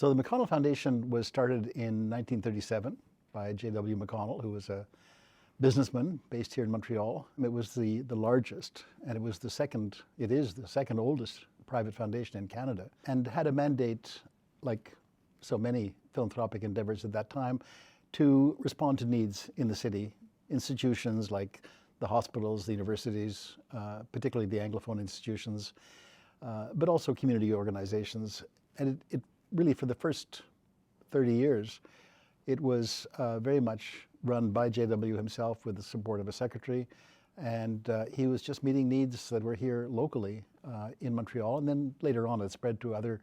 So the McConnell Foundation was started in 1937 by J.W. McConnell, who was a businessman based here in Montreal. It was the largest, and it is the second oldest private foundation in Canada, and had a mandate, like so many philanthropic endeavors at that time, to respond to needs in the city, institutions like the hospitals, the universities, particularly the Anglophone institutions, but also community organizations. And it really, for the first 30 years, it was very much run by JW himself with the support of a secretary. And he was just meeting needs that were here locally in Montreal. And then later on, it spread to other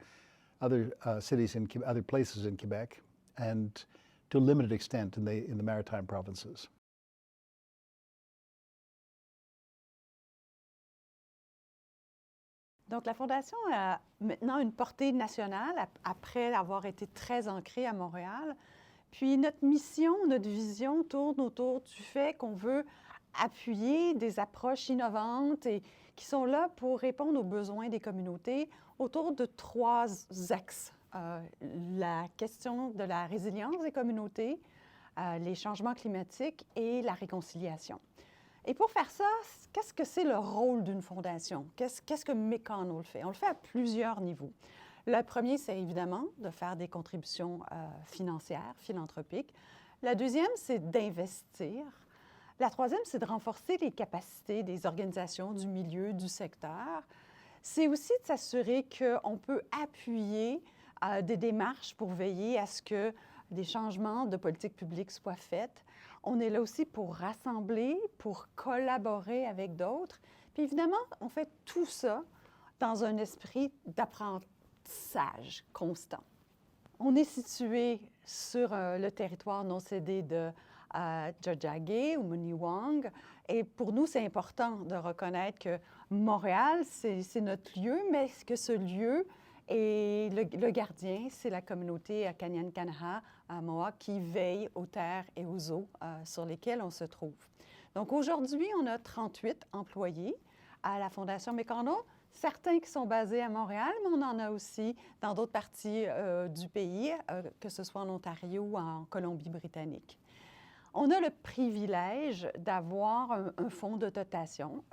cities in other places in Quebec, and to a limited extent in the maritime provinces. Donc, la Fondation a maintenant une portée nationale après avoir été très ancrée à Montréal. Puis, notre mission, notre vision tourne autour du fait qu'on veut appuyer des approches innovantes et qui sont là pour répondre aux besoins des communautés autour de 3 axes. La question de la résilience des communautés, les changements climatiques et la réconciliation. Et pour faire ça, qu'est-ce que c'est le rôle d'une fondation? Qu'est-ce que McConnell fait? On le fait à plusieurs niveaux. Le premier, c'est évidemment de faire des contributions financières, philanthropiques. La deuxième, c'est d'investir. La troisième, c'est de renforcer les capacités des organisations du milieu, du secteur. C'est aussi de s'assurer qu'on peut appuyer des démarches pour veiller à ce que des changements de politique publique soient faits. On est là aussi pour rassembler, pour collaborer avec d'autres. Puis évidemment, on fait tout ça dans un esprit d'apprentissage constant. On est situé sur le territoire non cédé de Tiohtià:ke ou Moniwong. Et pour nous, c'est important de reconnaître que Montréal, c'est notre lieu, mais que ce lieu et le gardien, c'est la communauté Kanien'kehá:ka à Mohawk qui veille aux terres et aux eaux sur lesquelles on se trouve. Donc aujourd'hui, on a 38 employés à la Fondation McConnell, certains qui sont basés à Montréal, mais on en a aussi dans d'autres parties du pays, que ce soit en Ontario ou en Colombie-Britannique. On a le privilège d'avoir un fonds de dotation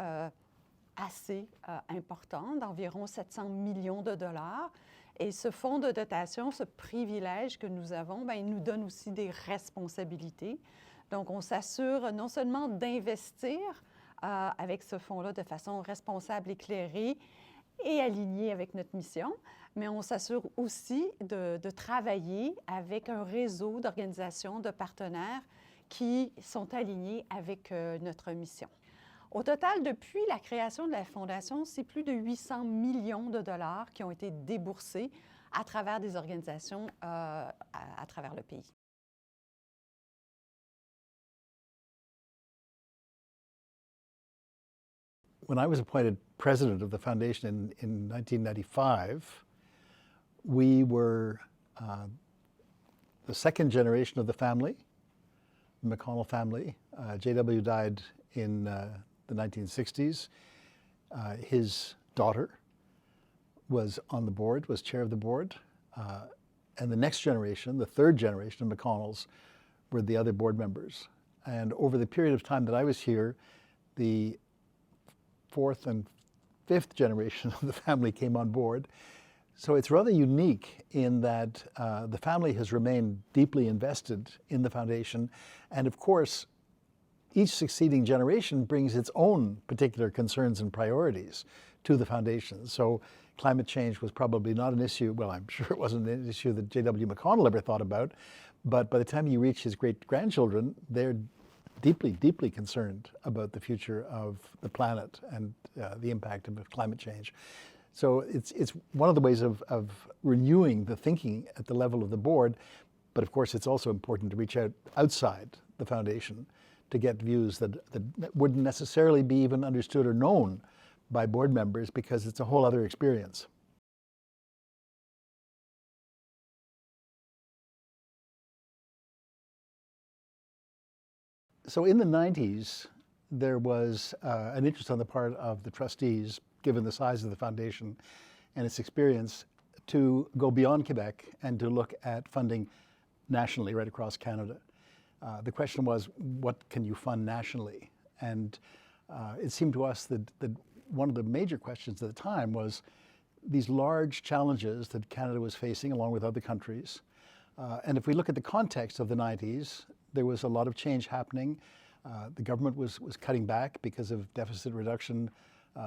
assez important, d'environ 700 millions de dollars. Et ce fonds de dotation, ce privilège que nous avons, bien, il nous donne aussi des responsabilités. Donc, on s'assure non seulement d'investir avec ce fonds-là de façon responsable, éclairée et alignée avec notre mission, mais on s'assure aussi de travailler avec un réseau d'organisations, de partenaires qui sont alignés avec notre mission. Au total, depuis la création de la Fondation, c'est plus de 800 millions de dollars qui ont été déboursés à travers des organisations à travers le pays. When I was appointed president of the foundation in 1995, we were the second generation of the family, the McConnell family. J.W. died in the 1960s. His daughter was on the board, was chair of the board. And the next generation, the third generation of McConnells, were the other board members. And over the period of time that I was here, the fourth and fifth generation of the family came on board. So it's rather unique in that the family has remained deeply invested in the foundation. And of course, each succeeding generation brings its own particular concerns and priorities to the foundation. So climate change was probably not an issue, well, I'm sure it wasn't an issue that J.W. McConnell ever thought about, but by the time you reach his great-grandchildren, they're deeply, deeply concerned about the future of the planet and the impact of climate change. So it's one of the ways of renewing the thinking at the level of the board, but of course it's also important to reach out outside the foundation to get views that wouldn't necessarily be even understood or known by board members, because it's a whole other experience. So in the 90s, there was an interest on the part of the trustees, given the size of the foundation and its experience, to go beyond Quebec and to look at funding nationally right across Canada. The question was, what can you fund nationally? And it seemed to us that one of the major questions at the time was these large challenges that Canada was facing along with other countries. And if we look at the context of the 90s, there was a lot of change happening. The government was cutting back because of deficit reduction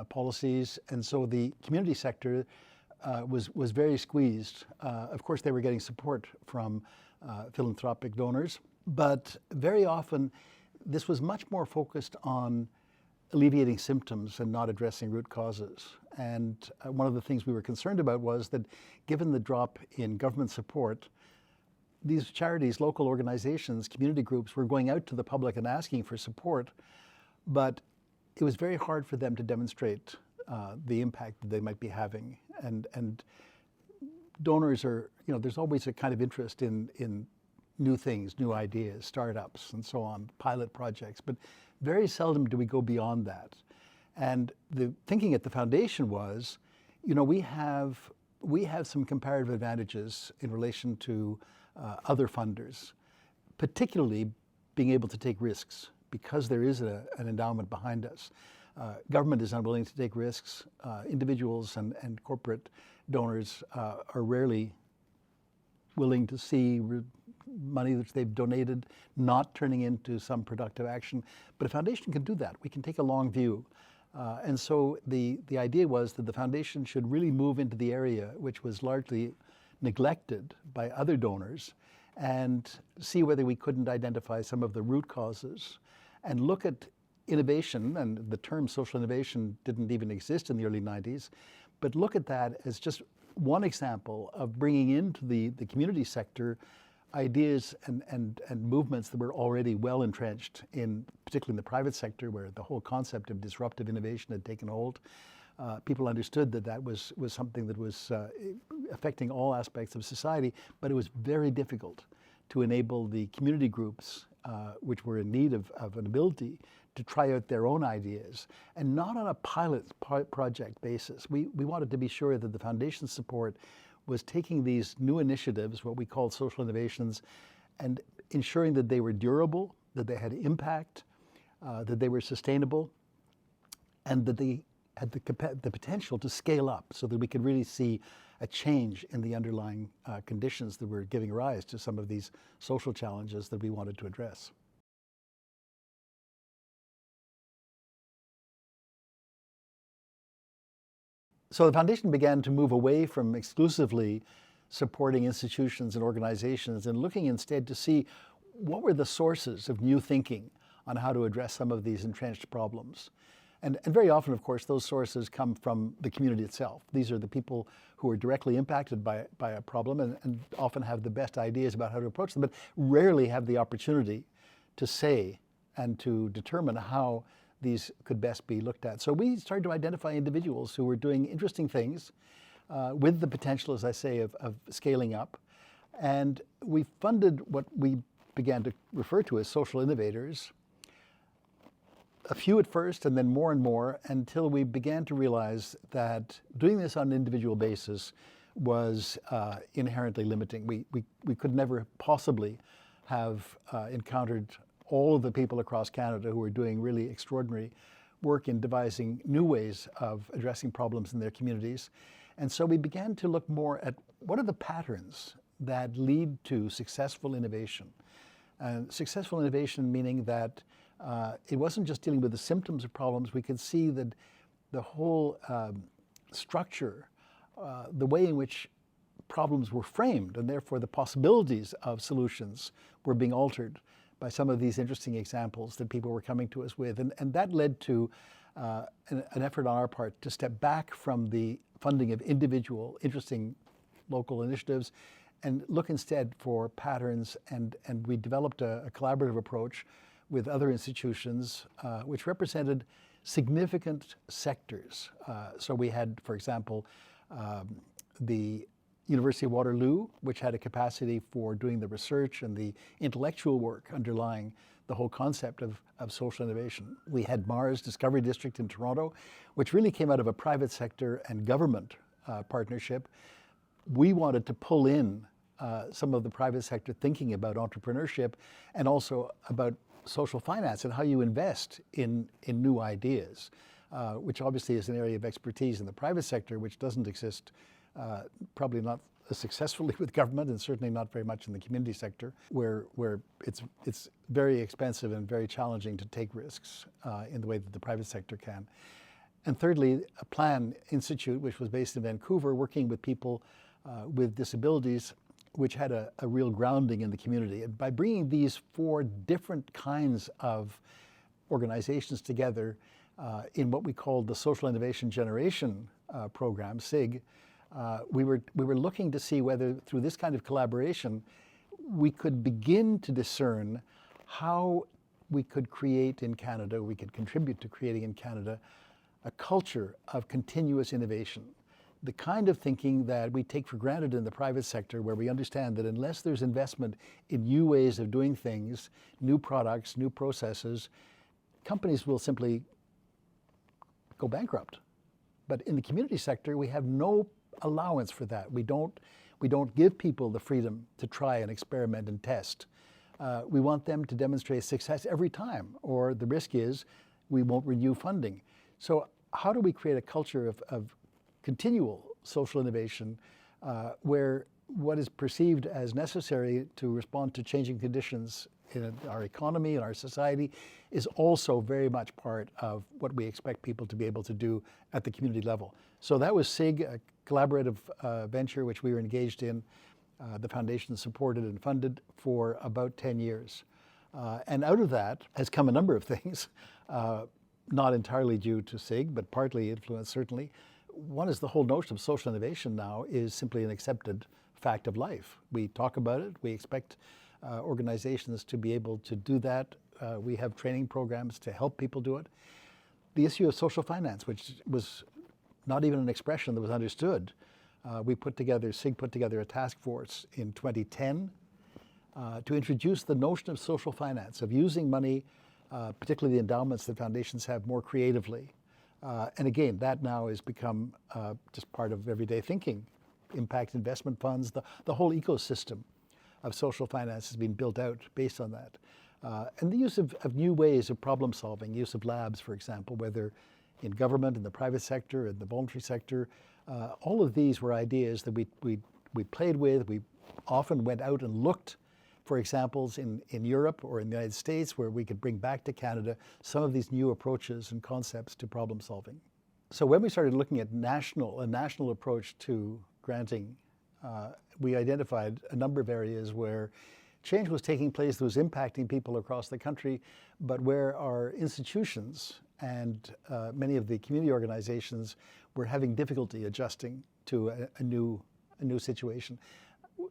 policies. And so the community sector was very squeezed. Of course, they were getting support from philanthropic donors, but very often this was much more focused on alleviating symptoms and not addressing root causes. And one of the things we were concerned about was that given the drop in government support, these charities, local organizations, community groups were going out to the public and asking for support, but it was very hard for them to demonstrate the impact that they might be having. And donors are, there's always a kind of interest in new things, new ideas, startups, and so on, pilot projects, but very seldom do we go beyond that. And the thinking at the foundation was, we have some comparative advantages in relation to other funders, particularly being able to take risks because there is an endowment behind us. Government is unwilling to take risks. Individuals and corporate donors are rarely willing to see money that they've donated not turning into some productive action. But a foundation can do that. We can take a long view. And so the idea was that the foundation should really move into the area which was largely neglected by other donors and see whether we couldn't identify some of the root causes and look at innovation. And the term social innovation didn't even exist in the early 90s, but look at that as just one example of bringing into the community sector ideas and movements that were already well entrenched in, particularly in the private sector, where the whole concept of disruptive innovation had taken hold. People understood that was something that was affecting all aspects of society, but it was very difficult to enable the community groups, which were in need of an ability to try out their own ideas, and not on a pilot project basis. We wanted to be sure that the foundation's support was taking these new initiatives, what we call social innovations, and ensuring that they were durable, that they had impact, that they were sustainable, and that they had the potential to scale up so that we could really see a change in the underlying conditions that were giving rise to some of these social challenges that we wanted to address. So the foundation began to move away from exclusively supporting institutions and organizations and looking instead to see what were the sources of new thinking on how to address some of these entrenched problems. And very often, of course, those sources come from the community itself. These are the people who are directly impacted by a problem and often have the best ideas about how to approach them, but rarely have the opportunity to say and to determine how these could best be looked at. So we started to identify individuals who were doing interesting things with the potential, as I say, of scaling up. And we funded what we began to refer to as social innovators, a few at first and then more and more, until we began to realize that doing this on an individual basis was inherently limiting. We could never possibly have encountered all of the people across Canada who are doing really extraordinary work in devising new ways of addressing problems in their communities. And so we began to look more at what are the patterns that lead to successful innovation. Successful innovation meaning that it wasn't just dealing with the symptoms of problems. We could see that the whole structure, the way in which problems were framed, and therefore the possibilities of solutions were being altered by some of these interesting examples that people were coming to us with. And that led to an effort on our part to step back from the funding of individual, interesting local initiatives and look instead for patterns. And we developed a collaborative approach with other institutions which represented significant sectors. So we had, for example, the University of Waterloo, which had a capacity for doing the research and the intellectual work underlying the whole concept of social innovation. We had Mars Discovery District in Toronto, which really came out of a private sector and government partnership, we wanted to pull in some of the private sector thinking about entrepreneurship and also about social finance and how you invest in new ideas, which obviously is an area of expertise in the private sector, which doesn't exist probably not as successfully with government and certainly not very much in the community sector, where it's very expensive and very challenging to take risks in the way that the private sector can. And thirdly, a Plan Institute, which was based in Vancouver, working with people with disabilities, which had a real grounding in the community. And by bringing these four different kinds of organizations together in what we called the Social Innovation Generation program, SIG, we were looking to see whether through this kind of collaboration we could begin to discern how we could create in Canada, we could contribute to creating in Canada a culture of continuous innovation. The kind of thinking that we take for granted in the private sector, where we understand that unless there's investment in new ways of doing things, new products, new processes, companies will simply go bankrupt. But in the community sector, we have no allowance for that. We don't give people the freedom to try and experiment and test. We want them to demonstrate success every time, or the risk is we won't renew funding. So how do we create a culture of continual social innovation where what is perceived as necessary to respond to changing conditions in our economy and our society is also very much part of what we expect people to be able to do at the community level. So that was SIG, a collaborative venture which we were engaged in. The foundation supported and funded for about 10 years. And out of that has come a number of things, not entirely due to SIG, but partly influenced certainly. One is the whole notion of social innovation now is simply an accepted fact of life. We talk about it, we expect organizations to be able to do that. We have training programs to help people do it. The issue of social finance, which was not even an expression that was understood. SIG put together a task force in 2010 to introduce the notion of social finance, of using money, particularly the endowments that foundations have, more creatively. And again, that now has become just part of everyday thinking. Impact investment funds, the whole ecosystem of social finance has been built out based on that. And the use of new ways of problem solving, use of labs, for example, whether in government, in the private sector, in the voluntary sector, all of these were ideas that we played with. We often went out and looked for examples in Europe or in the United States where we could bring back to Canada some of these new approaches and concepts to problem solving. So when we started looking at a national approach to granting, we identified a number of areas where change was taking place that was impacting people across the country, but where our institutions and many of the community organizations were having difficulty adjusting to a new situation.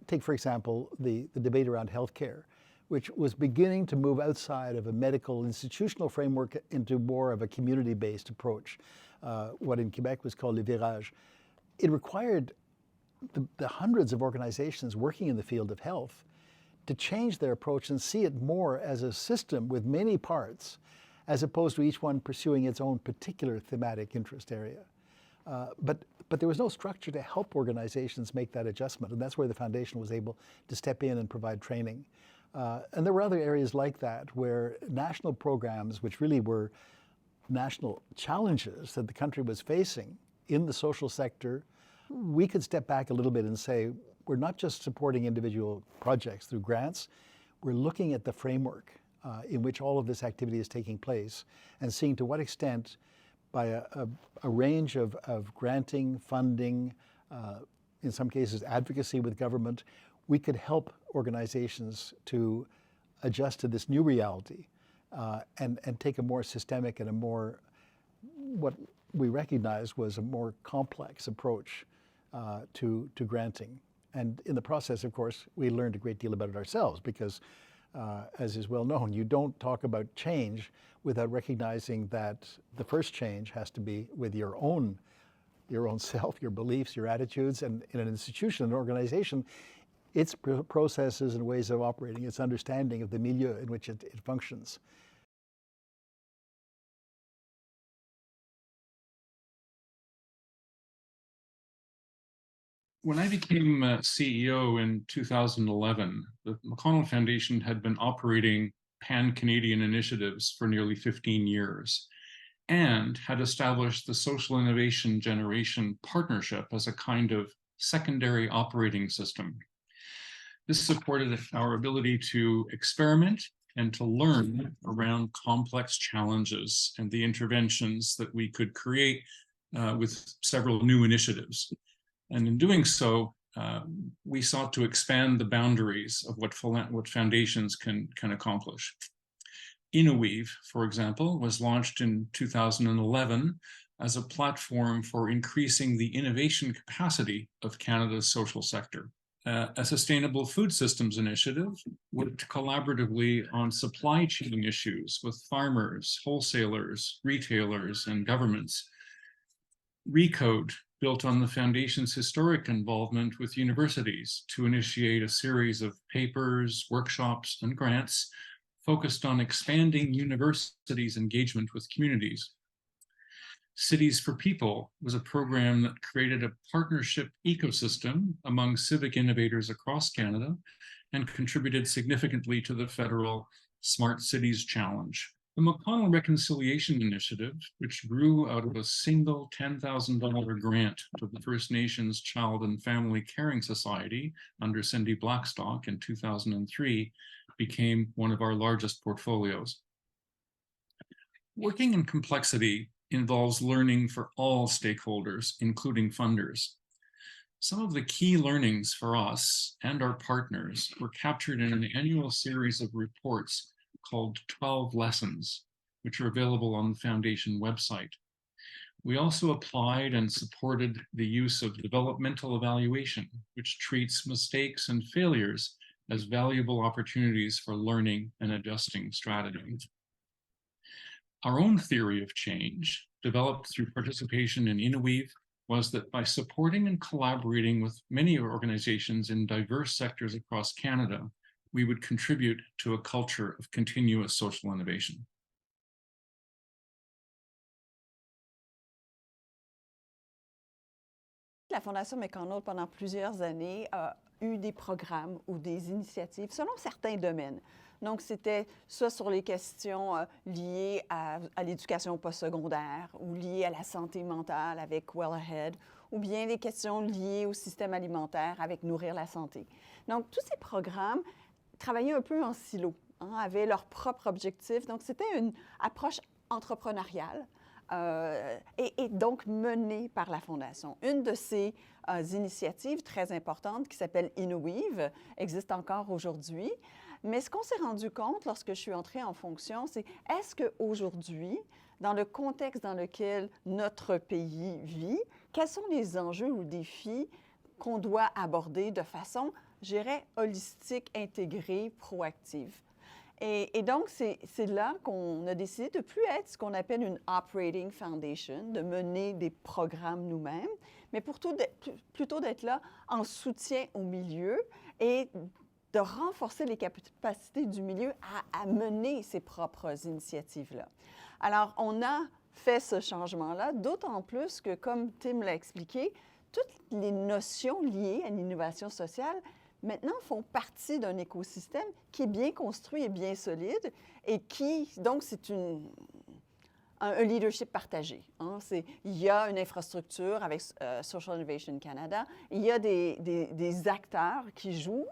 Take, for example, the debate around healthcare, which was beginning to move outside of a medical institutional framework into more of a community-based approach, what in Quebec was called le virage. It required the hundreds of organizations working in the field of health to change their approach and see it more as a system with many parts, as opposed to each one pursuing its own particular thematic interest area. But there was no structure to help organizations make that adjustment, and that's where the foundation was able to step in and provide training. And there were other areas like that where national programs, which really were national challenges that the country was facing in the social sector, we could step back a little bit and say, we're not just supporting individual projects through grants, we're looking at the framework in which all of this activity is taking place and seeing to what extent by a range of granting, funding, in some cases advocacy with government, we could help organizations to adjust to this new reality and take a more systemic and a more, what we recognized was a more complex approach to granting. And in the process, of course, we learned a great deal about it ourselves because, as is well known, you don't talk about change without recognizing that the first change has to be with your own self, your beliefs, your attitudes, and in an institution, an organization, its processes and ways of operating, its understanding of the milieu in which it functions. When I became CEO in 2011, the McConnell Foundation had been operating pan-Canadian initiatives for nearly 15 years and had established the Social Innovation Generation Partnership as a kind of secondary operating system. This supported our ability to experiment and to learn around complex challenges and the interventions that we could create with several new initiatives. And in doing so, we sought to expand the boundaries of what foundations can accomplish. Innoweave, for example, was launched in 2011 as a platform for increasing the innovation capacity of Canada's social sector. A sustainable food systems initiative worked collaboratively on supply chain issues with farmers, wholesalers, retailers, and governments. Recode built on the Foundation's historic involvement with universities to initiate a series of papers, workshops, and grants focused on expanding universities' engagement with communities. Cities for People was a program that created a partnership ecosystem among civic innovators across Canada and contributed significantly to the federal Smart Cities Challenge. The McConnell Reconciliation Initiative, which grew out of a single $10,000 grant to the First Nations Child and Family Caring Society under Cindy Blackstock in 2003, became one of our largest portfolios. Working in complexity involves learning for all stakeholders, including funders. Some of the key learnings for us and our partners were captured in an annual series of reports called 12 Lessons, which are available on the Foundation website. We also applied and supported the use of developmental evaluation, which treats mistakes and failures as valuable opportunities for learning and adjusting strategies. Our own theory of change, developed through participation in Innoweave, was that by supporting and collaborating with many organizations in diverse sectors across Canada, we would contribute to a culture of continuous social innovation. La Fondation McConnell, pendant plusieurs années, a eu des programmes ou des initiatives selon certains domaines. Donc, c'était soit sur les questions liées à l'éducation postsecondaire ou liées à la santé mentale avec Well Ahead, ou bien les questions liées au système alimentaire avec Nourrir la santé. Donc, tous ces programmes travaillaient un peu en silo, avaient leurs propres objectifs. Donc, c'était une approche entrepreneuriale. Et donc menée par la Fondation. Une de ces initiatives très importantes qui s'appelle Innoweave existe encore aujourd'hui. Mais ce qu'on s'est rendu compte lorsque je suis entrée en fonction, c'est est-ce qu'aujourd'hui, dans le contexte dans lequel notre pays vit, quels sont les enjeux ou défis qu'on doit aborder de façon, je dirais, holistique, intégrée, proactive? Et donc, c'est là qu'on a décidé de ne plus être ce qu'on appelle une operating foundation, de mener des programmes nous-mêmes, mais plutôt d'être là en soutien au milieu et de renforcer les capacités du milieu à mener ses propres initiatives-là. Alors, on a fait ce changement-là, d'autant plus que, comme Tim l'a expliqué, toutes les notions liées à l'innovation sociale maintenant font partie d'un écosystème qui est bien construit et bien solide et qui, donc, c'est un leadership partagé. Il y a une infrastructure avec Social Innovation Canada, il y a des acteurs qui jouent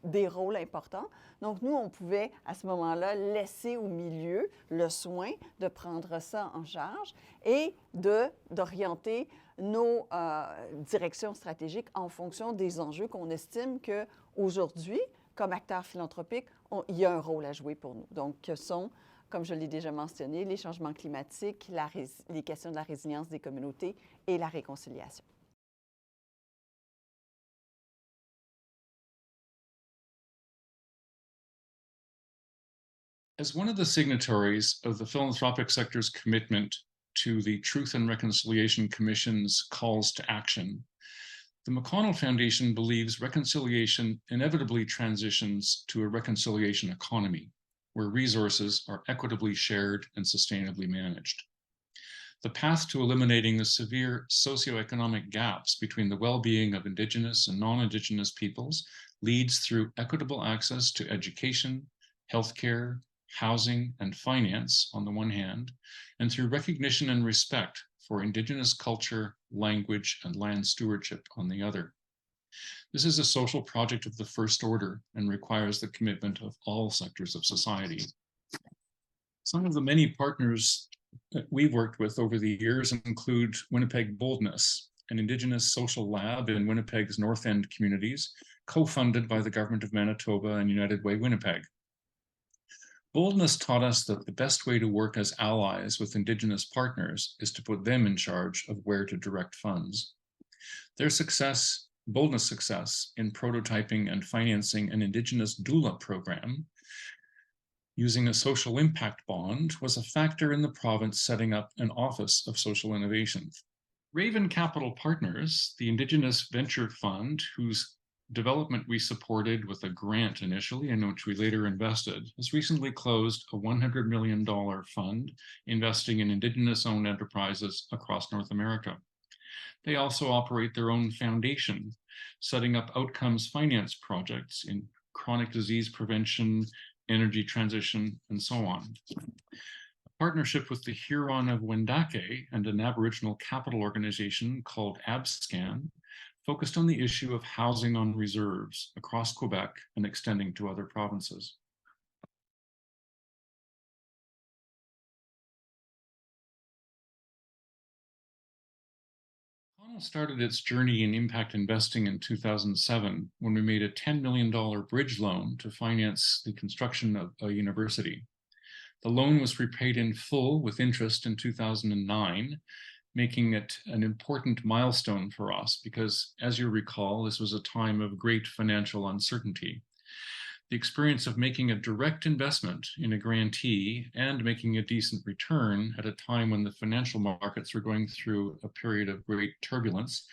des rôles importants. Donc, nous, on pouvait, à ce moment-là, laisser au milieu le soin de prendre ça en charge et d'orienter nos directions stratégiques en fonction des enjeux qu'on estime qu'aujourd'hui, comme acteurs philanthropiques, il y a un rôle à jouer pour nous. Donc, que sont, comme je l'ai déjà mentionné, les changements climatiques, les questions de la résilience des communautés et la réconciliation. As one of the signatories of the philanthropic sector's commitment to the Truth and Reconciliation Commission's calls to action, the McConnell Foundation believes reconciliation inevitably transitions to a reconciliation economy, where resources are equitably shared and sustainably managed. The path to eliminating the severe socioeconomic gaps between the well-being of Indigenous and non-Indigenous peoples leads through equitable access to education, healthcare, housing, and finance on the one hand, and through recognition and respect for Indigenous culture, language, and land stewardship on the other. This is a social project of the first order and requires the commitment of all sectors of society. Some of the many partners that we've worked with over the years include Winnipeg Boldness, an Indigenous social lab in Winnipeg's North End communities, co-funded by the Government of Manitoba and United Way Winnipeg. Boldness taught us that the best way to work as allies with Indigenous partners is to put them in charge of where to direct funds. Their success, Boldness' success in prototyping and financing an Indigenous doula program using a social impact bond was a factor in the province setting up an Office of Social Innovation. Raven Capital Partners, the Indigenous venture fund whose development we supported with a grant initially in which we later invested, has recently closed a $100 million fund investing in Indigenous-owned enterprises across North America. They also operate their own foundation, setting up outcomes finance projects in chronic disease prevention, energy transition, and so on. A partnership with the Huron of Wendake and an Aboriginal capital organization called ABSCAN focused on the issue of housing on reserves across Quebec and extending to other provinces. Connell started its journey in impact investing in 2007 when we made a $10 million bridge loan to finance the construction of a university. The loan was repaid in full with interest in 2009, making it an important milestone for us because, as you recall, this was a time of great financial uncertainty. The experience of making a direct investment in a grantee and making a decent return at a time when the financial markets were going through a period of great turbulence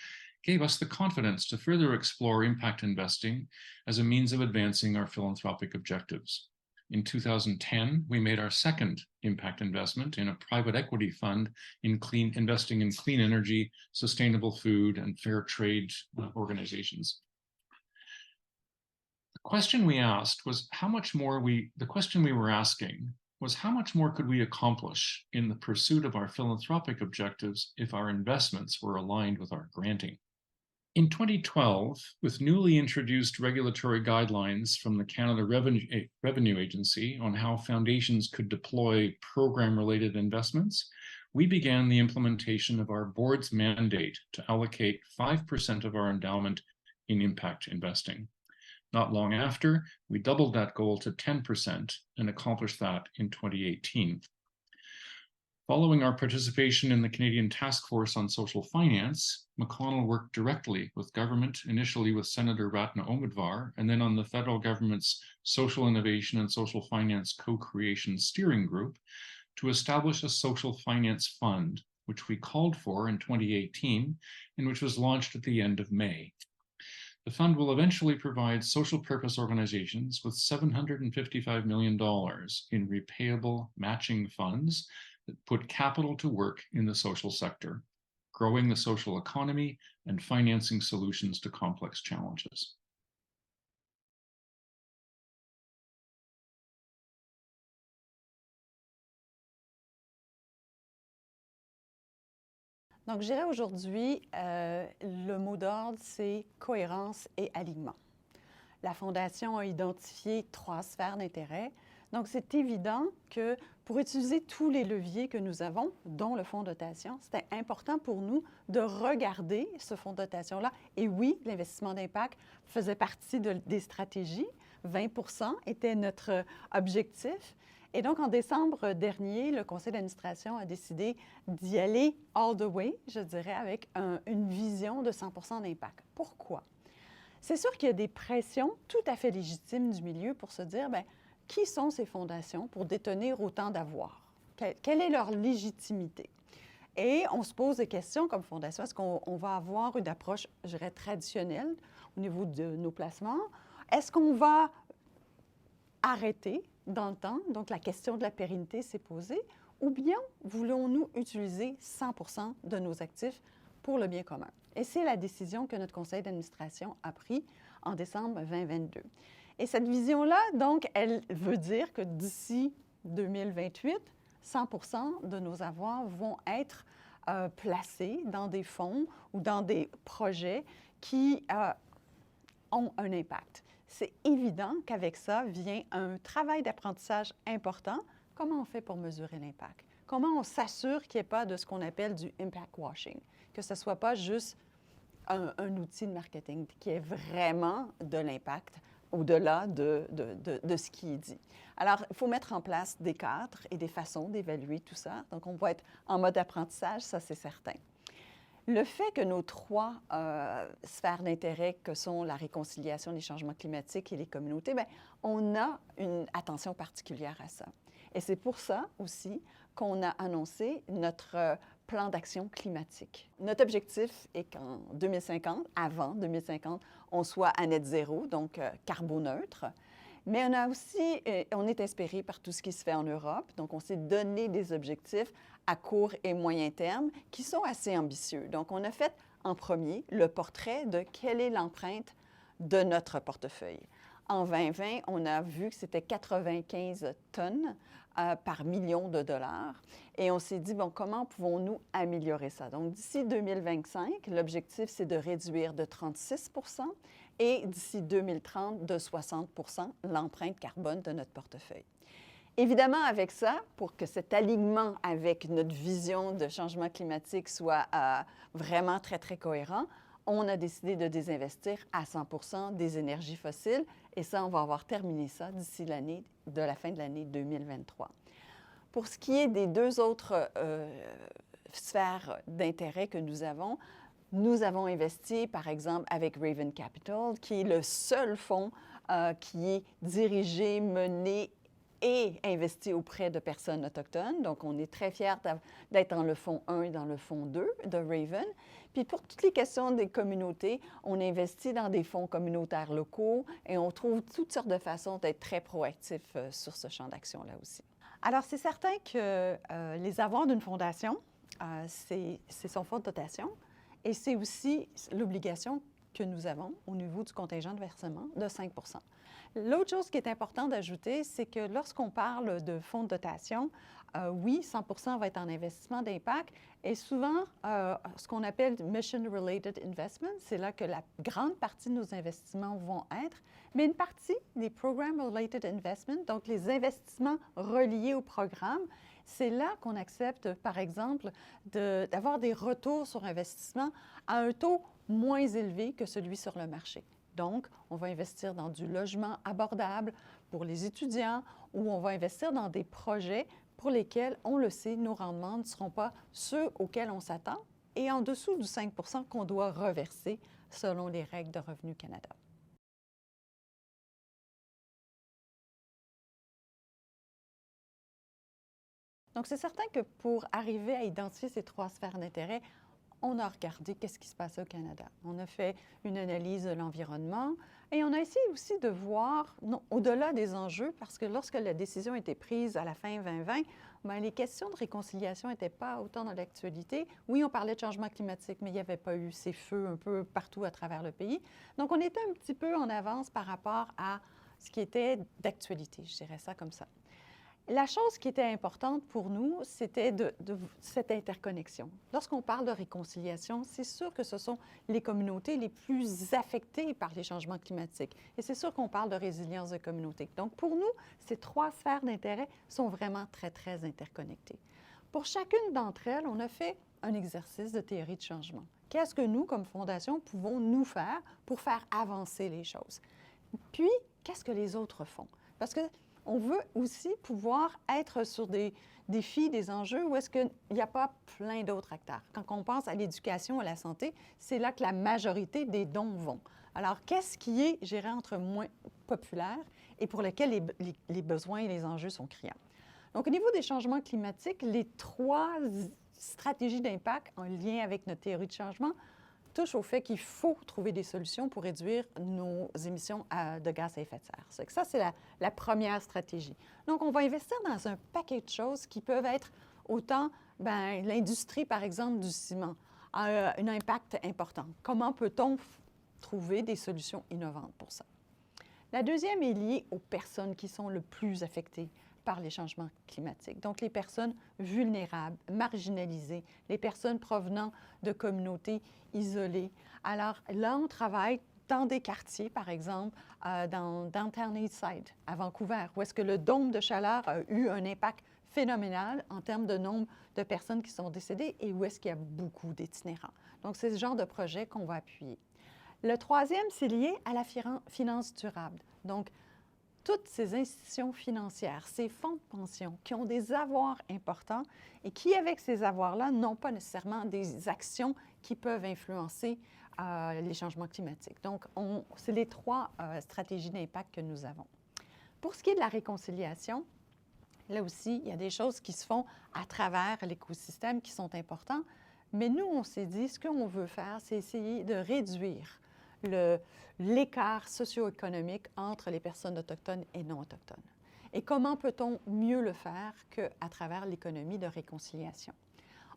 gave us the confidence to further explore impact investing as a means of advancing our philanthropic objectives. In 2010, we made our second impact investment in a private equity fund investing in clean energy, sustainable food, and fair trade organizations. The question we were asking was how much more could we accomplish in the pursuit of our philanthropic objectives if our investments were aligned with our granting? In 2012, with newly introduced regulatory guidelines from the Canada Revenue Agency on how foundations could deploy program-related investments, we began the implementation of our board's mandate to allocate 5% of our endowment in impact investing. Not long after, we doubled that goal to 10% and accomplished that in 2018. Following our participation in the Canadian Task Force on Social Finance, McConnell worked directly with government, initially with Senator Ratna Omidvar, and then on the federal government's Social Innovation and Social Finance Co-Creation Steering Group to establish a social finance fund, which we called for in 2018 and which was launched at the end of May. The fund will eventually provide social purpose organizations with $755 million in repayable matching funds that put capital to work in the social sector, growing the social economy and financing solutions to complex challenges. Donc, je dirais aujourd'hui, le mot d'ordre, c'est cohérence et alignement. La Fondation a identifié 3 sphères d'intérêt. Donc, c'est évident que pour utiliser tous les leviers que nous avons, dont le fonds de dotation, c'était important pour nous de regarder ce fonds de dotation-là. Et oui, l'investissement d'impact faisait partie des stratégies. 20 % était notre objectif. Et donc, en décembre dernier, le conseil d'administration a décidé d'y aller all the way, je dirais, avec une vision de 100 % d'impact. Pourquoi? C'est sûr qu'il y a des pressions tout à fait légitimes du milieu pour se dire, bien, qui sont ces fondations pour détenir autant d'avoirs? Quelle est leur légitimité? Et on se pose des questions comme fondation. Est-ce qu'on va avoir une approche, je dirais, traditionnelle au niveau de nos placements? Est-ce qu'on va arrêter dans le temps? Donc, la question de la pérennité s'est posée. ou bien voulons-nous utiliser 100% de nos actifs pour le bien commun? Et c'est la décision que notre conseil d'administration a prise en décembre 2022. Et cette vision-là, donc, elle veut dire que d'ici 2028, 100% de nos avoirs vont être placés dans des fonds ou dans des projets qui ont un impact. C'est évident qu'avec ça vient un travail d'apprentissage important. Comment on fait pour mesurer l'impact? Comment on s'assure qu'il n'y ait pas de ce qu'on appelle du impact washing, que ce ne soit pas juste un outil de marketing, qui ait vraiment de l'impact au-delà de ce qui est dit. Alors, il faut mettre en place des cadres et des façons d'évaluer tout ça. Donc, on va être en mode apprentissage, ça c'est certain. Le fait que nos trois sphères d'intérêt, que sont la réconciliation des changements climatiques et les communautés, bien, on a une attention particulière à ça. Et c'est pour ça aussi qu'on a annoncé notre plan d'action climatique. Notre objectif est qu'en 2050, avant 2050, on soit à net zéro, donc carboneutre. Mais on est inspiré par tout ce qui se fait en Europe, donc on s'est donné des objectifs à court et moyen terme qui sont assez ambitieux. Donc on a fait en premier le portrait de quelle est l'empreinte de notre portefeuille. En 2020, on a vu que c'était 95 tonnes par million de dollars. Et on s'est dit, bon, comment pouvons-nous améliorer ça? Donc, d'ici 2025, l'objectif, c'est de réduire de 36 et d'ici 2030, de 60 l'empreinte carbone de notre portefeuille. Évidemment, avec ça, pour que cet alignement avec notre vision de changement climatique soit vraiment très, très cohérent, on a décidé de désinvestir à 100 des énergies fossiles. Et ça, on va avoir terminé ça d'ici la fin de l'année 2023. Pour ce qui est des deux autres sphères d'intérêt que nous avons investi, par exemple, avec Raven Capital, qui est le seul fonds qui est dirigé, mené et investi auprès de personnes autochtones. Donc, on est très fiers d'être dans le fonds 1 et dans le fonds 2 de Raven. Puis, pour toutes les questions des communautés, on investit dans des fonds communautaires locaux et on trouve toutes sortes de façons d'être très proactifs sur ce champ d'action-là aussi. Alors, c'est certain que les avoirs d'une fondation, c'est son fonds de dotation et c'est aussi l'obligation que nous avons au niveau du contingent de versement de 5 L'autre chose qui est importante d'ajouter, c'est que lorsqu'on parle de fonds de dotation, oui, 100 va être en investissement d'impact et souvent, ce qu'on appelle Mission-Related Investment, c'est là que la grande partie de nos investissements vont être, mais une partie des Program-Related Investment, donc les investissements reliés au programme, c'est là qu'on accepte, par exemple, d'avoir des retours sur investissement à un taux moins élevé que celui sur le marché. Donc, on va investir dans du logement abordable pour les étudiants ou on va investir dans des projets pour lesquels, on le sait, nos rendements ne seront pas ceux auxquels on s'attend et en dessous du 5 qu'on doit reverser selon les règles de Revenu Canada. Donc, c'est certain que pour arriver à identifier ces trois sphères d'intérêt, on a regardé qu'est-ce qui se passait au Canada. On a fait une analyse de l'environnement et on a essayé aussi de voir au-delà des enjeux, parce que lorsque la décision a été prise à la fin 2020, bien, les questions de réconciliation n'étaient pas autant dans l'actualité. Oui, on parlait de changement climatique, mais il n'y avait pas eu ces feux un peu partout à travers le pays. Donc, on était un petit peu en avance par rapport à ce qui était d'actualité, je dirais ça comme ça. La chose qui était importante pour nous, c'était de cette interconnexion. Lorsqu'on parle de réconciliation, c'est sûr que ce sont les communautés les plus affectées par les changements climatiques. Et c'est sûr qu'on parle de résilience de communautés. Donc, pour nous, ces trois sphères d'intérêt sont vraiment très, très interconnectées. Pour chacune d'entre elles, on a fait un exercice de théorie de changement. Qu'est-ce que nous, comme fondation, pouvons nous faire pour faire avancer les choses? Puis, qu'est-ce que les autres font? Parce que on veut aussi pouvoir être sur des défis, des enjeux où est-ce qu'il n'y a pas plein d'autres acteurs. Quand on pense à l'éducation, à la santé, c'est là que la majorité des dons vont. Alors, qu'est-ce qui est, je dirais, entre moins populaire et pour lequel les besoins et les enjeux sont criants? Donc, au niveau des changements climatiques, les trois stratégies d'impact en lien avec notre théorie de changement touche au fait qu'il faut trouver des solutions pour réduire nos émissions de gaz à effet de serre. Ça, c'est la première stratégie. Donc, on va investir dans un paquet de choses qui peuvent être autant l'industrie, par exemple, du ciment a un impact important. Comment peut-on trouver des solutions innovantes pour ça? La deuxième est liée aux personnes qui sont le plus affectées par les changements climatiques. Donc, les personnes vulnérables, marginalisées, les personnes provenant de communautés isolées. Alors là, on travaille dans des quartiers, par exemple, dans Downtown Eastside, à Vancouver, où est-ce que le dôme de chaleur a eu un impact phénoménal en termes de nombre de personnes qui sont décédées et où est-ce qu'il y a beaucoup d'itinérants. Donc, c'est ce genre de projet qu'on va appuyer. Le troisième, c'est lié à la finance durable. Donc, toutes ces institutions financières, ces fonds de pension qui ont des avoirs importants et qui, avec ces avoirs-là, n'ont pas nécessairement des actions qui peuvent influencer les changements climatiques. Donc, c'est les trois stratégies d'impact que nous avons. Pour ce qui est de la réconciliation, là aussi, il y a des choses qui se font à travers l'écosystème qui sont importantes, mais nous, on s'est dit, ce qu'on veut faire, c'est essayer de réduire l'écart socio-économique entre les personnes autochtones et non autochtones. Et comment peut-on mieux le faire qu'à travers l'économie de réconciliation?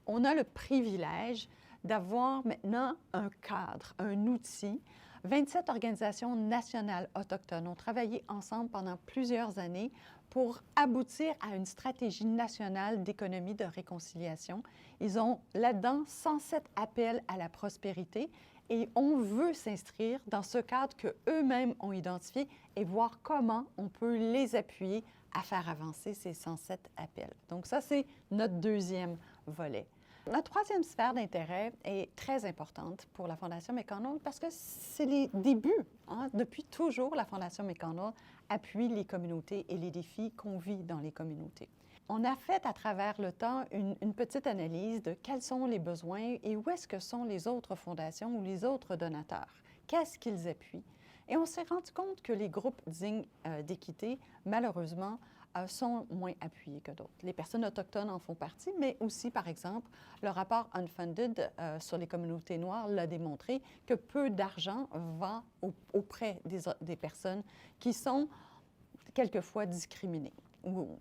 On a le privilège d'avoir maintenant un cadre, un outil. 27 organisations nationales autochtones ont travaillé ensemble pendant plusieurs années pour aboutir à une stratégie nationale d'économie de réconciliation. Ils ont là-dedans 107 appels à la prospérité et on veut s'inscrire dans ce cadre qu'eux-mêmes ont identifié et voir comment on peut les appuyer à faire avancer ces 107 appels. Donc ça, c'est notre deuxième volet. La troisième sphère d'intérêt est très importante pour la Fondation McConnell parce que c'est les débuts. Depuis toujours, la Fondation McConnell appuie les communautés et les défis qu'on vit dans les communautés. On a fait à travers le temps une petite analyse de quels sont les besoins et où est-ce que sont les autres fondations ou les autres donateurs. Qu'est-ce qu'ils appuient? Et on s'est rendu compte que les groupes dignes d'équité, malheureusement, sont moins appuyés que d'autres. Les personnes autochtones en font partie, mais aussi, par exemple, le rapport Unfunded sur les communautés noires l'a démontré que peu d'argent va auprès des personnes qui sont quelquefois discriminées ou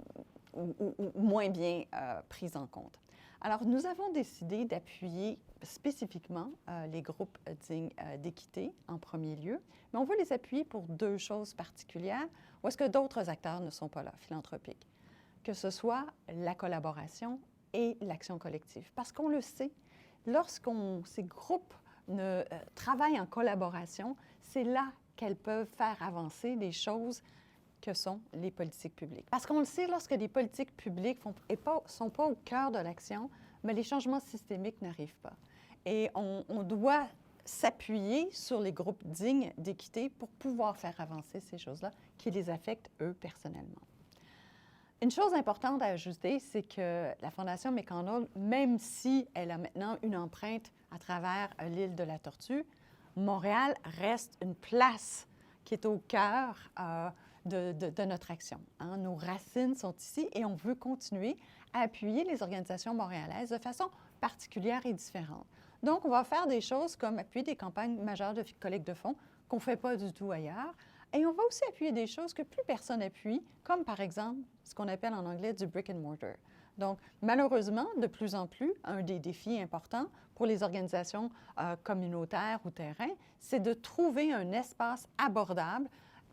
moins bien prises en compte. Alors, nous avons décidé d'appuyer spécifiquement les groupes dignes d'équité en premier lieu, mais on veut les appuyer pour deux choses particulières où est-ce que d'autres acteurs ne sont pas là, philanthropiques, que ce soit la collaboration et l'action collective. Parce qu'on le sait, ces groupes travaillent en collaboration, c'est là qu'elles peuvent faire avancer des choses que sont les politiques publiques. Parce qu'on le sait, lorsque les politiques publiques ne sont pas au cœur de l'action, mais les changements systémiques n'arrivent pas. Et on doit s'appuyer sur les groupes dignes d'équité pour pouvoir faire avancer ces choses-là qui les affectent, eux, personnellement. Une chose importante à ajouter, c'est que la Fondation McConnell, même si elle a maintenant une empreinte à travers l'île de la Tortue, Montréal reste une place qui est au cœur de notre action. Nos racines sont ici et on veut continuer à appuyer les organisations montréalaises de façon particulière et différente. Donc, on va faire des choses comme appuyer des campagnes majeures de collecte de fonds qu'on ne fait pas du tout ailleurs. Et on va aussi appuyer des choses que plus personne appuie, comme par exemple ce qu'on appelle en anglais du brick and mortar. Donc, malheureusement, de plus en plus, un des défis importants pour les organisations communautaires ou terrain, c'est de trouver un espace abordable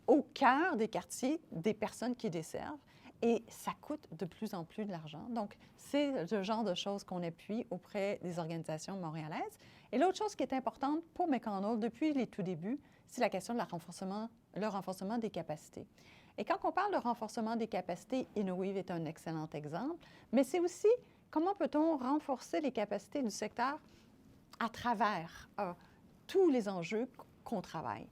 au cœur des quartiers des personnes qui desservent. Et ça coûte de plus en plus de l'argent. Donc, c'est le genre de choses qu'on appuie auprès des organisations montréalaises. Et l'autre chose qui est importante pour McConnell depuis les tout débuts, c'est la question de le renforcement des capacités. Et quand on parle de renforcement des capacités, Innoweave est un excellent exemple, mais c'est aussi comment peut-on renforcer les capacités du secteur à travers tous les enjeux qu'on travaille.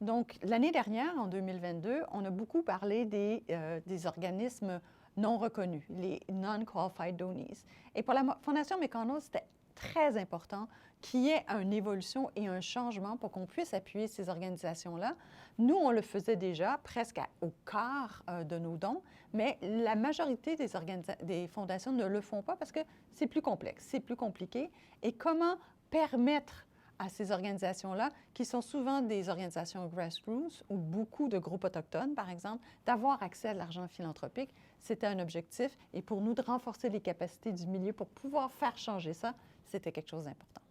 Donc, l'année dernière, en 2022, on a beaucoup parlé des organismes non reconnus, les Non-Qualified Donors. Et pour la Fondation McConnell, c'était très important qu'il y ait une évolution et un changement pour qu'on puisse appuyer ces organisations-là. Nous, on le faisait déjà presque au quart de nos dons, mais la majorité des fondations ne le font pas parce que c'est plus complexe, c'est plus compliqué. Et comment permettre à ces organisations-là, qui sont souvent des organisations grassroots ou beaucoup de groupes autochtones, par exemple, d'avoir accès à de l'argent philanthropique, c'était un objectif. Et pour nous, de renforcer les capacités du milieu pour pouvoir faire changer ça, c'était quelque chose d'important.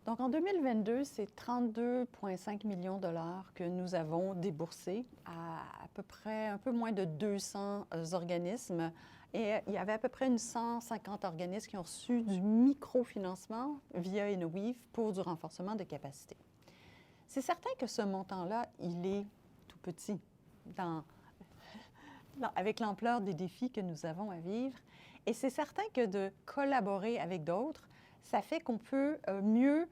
Donc, en 2022, c'est 32,5 millions de dollars que nous avons déboursés à peu près un peu moins de 200 organismes. Et il y avait à peu près 150 organismes qui ont reçu du microfinancement via Innoweave pour du renforcement de capacités. C'est certain que ce montant-là, il est tout petit avec l'ampleur des défis que nous avons à vivre. Et c'est certain que de collaborer avec d'autres, ça fait qu'on peut mieux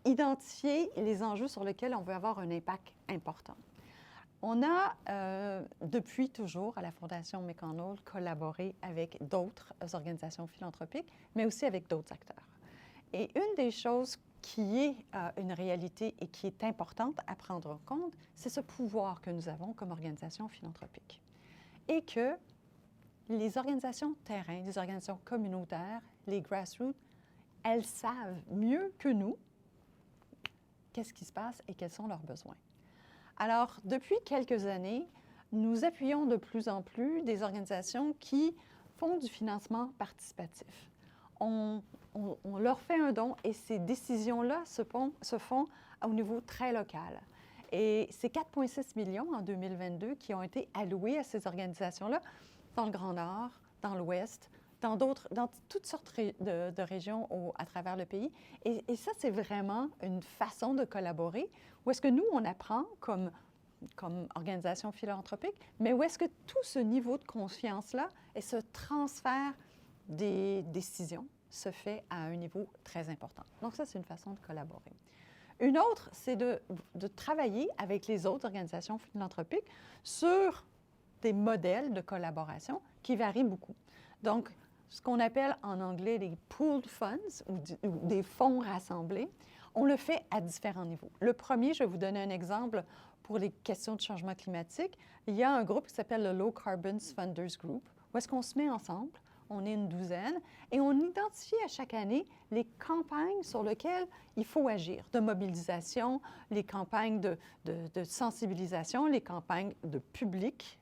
identifier les enjeux sur lesquels on veut avoir un impact important. On a, depuis toujours, à la Fondation McConnell, collaboré avec d'autres organisations philanthropiques, mais aussi avec d'autres acteurs. Et une des choses qui est une réalité et qui est importante à prendre en compte, c'est ce pouvoir que nous avons comme organisation philanthropique. Et que les organisations terrain, les organisations communautaires, les grassroots, elles savent mieux que nous qu'est-ce qui se passe et quels sont leurs besoins. Alors, depuis quelques années, nous appuyons de plus en plus des organisations qui font du financement participatif. On leur fait un don et ces décisions-là se font au niveau très local. Et c'est 4,6 millions en 2022 qui ont été alloués à ces organisations-là dans le Grand Nord, dans l'Ouest, dans toutes sortes de régions à travers le pays. Et ça, c'est vraiment une façon de collaborer où est-ce que nous, on apprend comme organisation philanthropique, mais où est-ce que tout ce niveau de confiance-là et ce transfert des décisions se fait à un niveau très important. Donc ça, c'est une façon de collaborer. Une autre, c'est de travailler avec les autres organisations philanthropiques sur des modèles de collaboration qui varient beaucoup. Donc, ce qu'on appelle en anglais les pooled funds ou des fonds rassemblés, on le fait à différents niveaux. Le premier, je vais vous donner un exemple pour les questions de changement climatique. Il y a un groupe qui s'appelle le Low Carbon Funders Group, où est-ce qu'on se met ensemble, on est une douzaine, et on identifie à chaque année les campagnes sur lesquelles il faut agir, de mobilisation, les campagnes de sensibilisation, les campagnes de public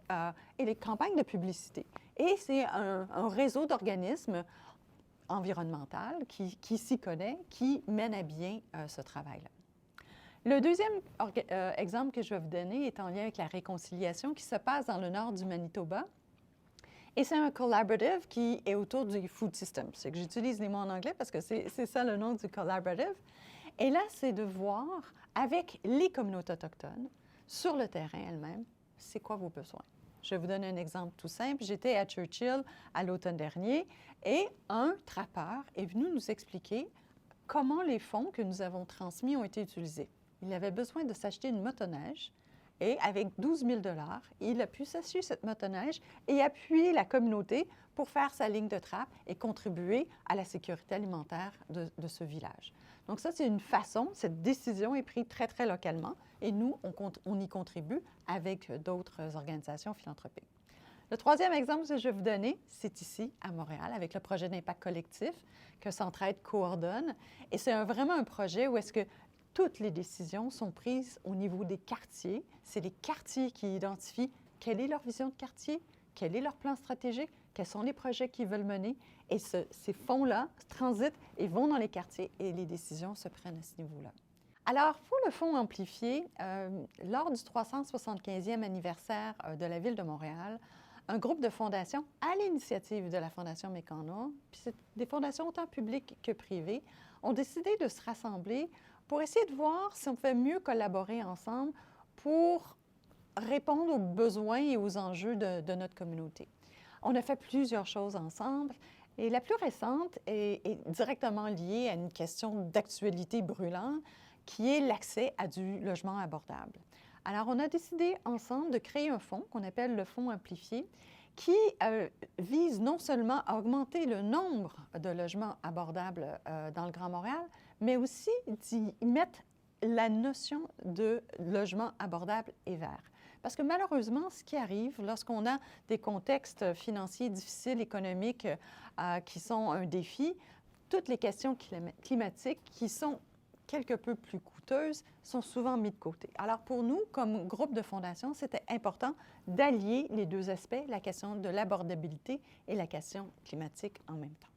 et les campagnes de publicité. Et c'est un réseau d'organismes environnementaux qui s'y connaît, qui mène à bien ce travail-là. Le deuxième exemple que je vais vous donner est en lien avec la réconciliation qui se passe dans le nord du Manitoba. Et c'est un collaborative qui est autour du food system. C'est que j'utilise les mots en anglais parce que c'est ça le nom du collaborative. Et là, c'est de voir avec les communautés autochtones, sur le terrain elles-mêmes, c'est quoi vos besoins. Je vais vous donner un exemple tout simple. J'étais à Churchill à l'automne dernier et un trappeur est venu nous expliquer comment les fonds que nous avons transmis ont été utilisés. Il avait besoin de s'acheter une motoneige et avec 12 000 $, il a pu s'acheter cette motoneige et appuyer la communauté pour faire sa ligne de trappe et contribuer à la sécurité alimentaire de ce village. Donc ça, c'est une façon, cette décision est prise très, très localement et nous, on y contribue avec d'autres organisations philanthropiques. Le troisième exemple que je vais vous donner, c'est ici, à Montréal, avec le projet d'impact collectif que Centraide coordonne. Et c'est vraiment un projet où est-ce que toutes les décisions sont prises au niveau des quartiers. C'est les quartiers qui identifient quelle est leur vision de quartier, quel est leur plan stratégique, quels sont les projets qu'ils veulent mener. Et ces fonds-là transitent et vont dans les quartiers et les décisions se prennent à ce niveau-là. Alors, pour le Fonds amplifié, lors du 375e anniversaire de la Ville de Montréal, un groupe de fondations, à l'initiative de la Fondation McConnell, puis c'est des fondations autant publiques que privées, ont décidé de se rassembler pour essayer de voir si on pouvait mieux collaborer ensemble pour répondre aux besoins et aux enjeux de notre communauté. On a fait plusieurs choses ensemble et la plus récente est directement liée à une question d'actualité brûlante qui est l'accès à du logement abordable. Alors, on a décidé ensemble de créer un fonds qu'on appelle le Fonds amplifié qui vise non seulement à augmenter le nombre de logements abordables dans le Grand Montréal, mais aussi d'y mettre la notion de logement abordable et vert. Parce que malheureusement, ce qui arrive lorsqu'on a des contextes financiers difficiles, économiques, qui sont un défi, toutes les questions climatiques qui sont quelque peu plus coûteuses sont souvent mis de côté. Alors pour nous, comme groupe de fondation, c'était important d'allier les deux aspects, la question de l'abordabilité et la question climatique en même temps.